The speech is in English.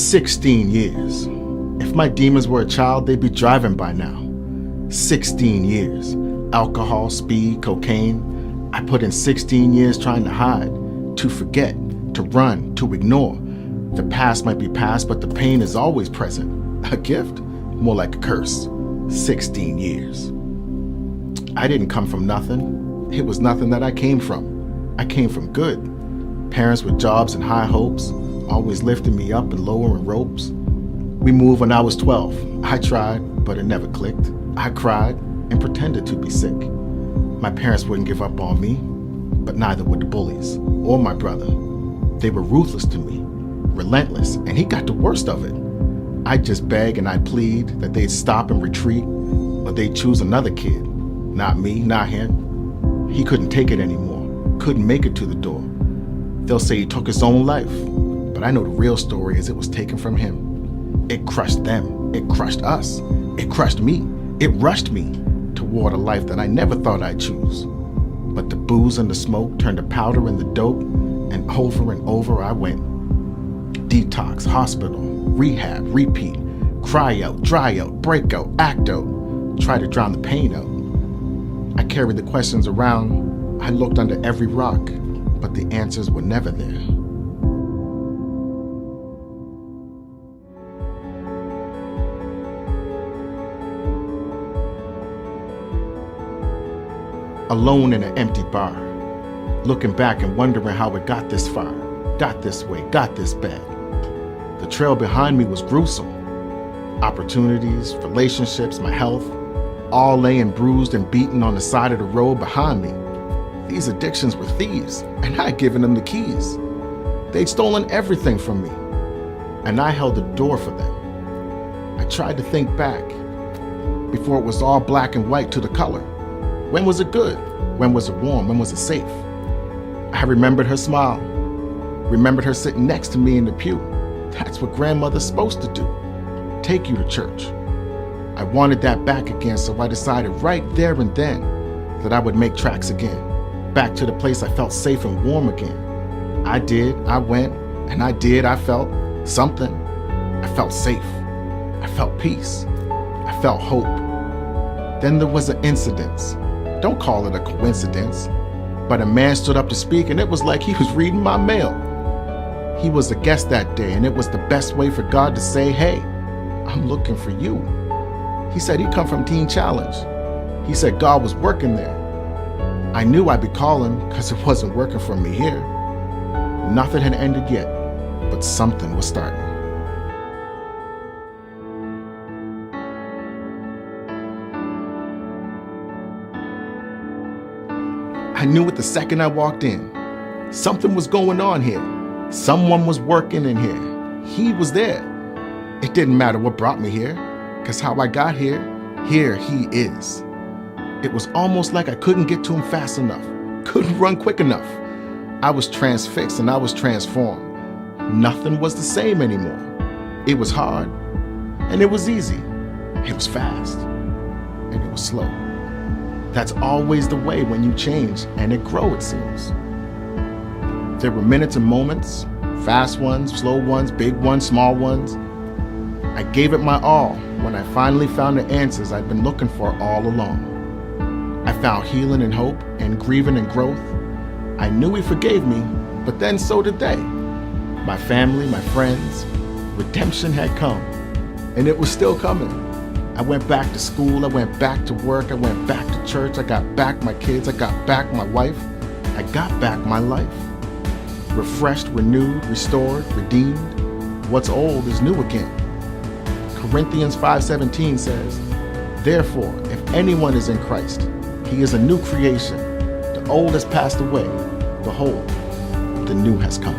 16 years. If my demons were a child, they'd be driving by now. 16 years. Alcohol, speed, cocaine. I put in 16 years trying to hide, to forget, to run, to ignore. The past might be past, but the pain is always present. A gift? More like a curse. 16 years. I didn't come from nothing. It was nothing that I came from. I came from good. Parents with jobs and high hopes, always lifting me up and lowering ropes. We moved when I was 12. I tried, but it never clicked. I cried and pretended to be sick. My parents wouldn't give up on me, but neither would the bullies or my brother. They were ruthless to me, relentless, and he got the worst of it. I'd just beg and I'd plead that they'd stop and retreat, or they'd choose another kid. Not me, not him. He couldn't take it anymore, couldn't make it to the door. They'll say he took his own life, but I know the real story is it was taken from him. It crushed them, it crushed us, it crushed me, it rushed me toward a life that I never thought I'd choose. But the booze and the smoke turned to powder and the dope, and over I went. Detox, hospital, rehab, repeat, cry out, dry out, break out, act out, try to drown the pain out. I carried the questions around, I looked under every rock, but the answers were never there. Alone in an empty bar, looking back and wondering how it got this far, got this way, got this bad. The trail behind me was gruesome. Opportunities, relationships, my health, all laying bruised and beaten on the side of the road behind me. These addictions were thieves, and I'd given them the keys. They'd stolen everything from me, and I held the door for them. I tried to think back, before it was all black and white to the color. When was it good? When was it warm? When was it safe? I remembered her smile, remembered her sitting next to me in the pew. That's what grandmother's supposed to do, take you to church. I wanted that back again, so I decided right there and then that I would make tracks again. Back to the place I felt safe and warm again. I did, I went, and I felt something. I felt safe. I felt peace. I felt hope. Then there was an incident. Don't call it a coincidence, but a man stood up to speak and it was like he was reading my mail. He was a guest that day, and it was the best way for God to say, hey, I'm looking for you. He said he'd come from Teen Challenge. He said God was working there. I knew I'd be calling because it wasn't working for me here. Nothing had ended yet, but something was starting. I knew it the second I walked in. Something was going on here. Someone was working in here. He was there. It didn't matter what brought me here, because how I got here, here he is. It was almost like I couldn't get to him fast enough, couldn't run quick enough. I was transfixed and I was transformed. Nothing was the same anymore. It was hard, and it was easy. It was fast, and it was slow. That's always the way when you change and it grows, it seems. There were minutes and moments, fast ones, slow ones, big ones, small ones. I gave it my all when I finally found the answers I'd been looking for all along. I found healing and hope and grieving and growth. I knew he forgave me, but then so did they. My family, my friends, redemption had come, and it was still coming. I went back to school, I went back to work, I went back to church, I got back my kids, I got back my wife, I got back my life. Refreshed, renewed, restored, redeemed. What's old is new again. Corinthians 5:17 says, therefore, if anyone is in Christ, he is a new creation. The old has passed away. Behold, the new has come.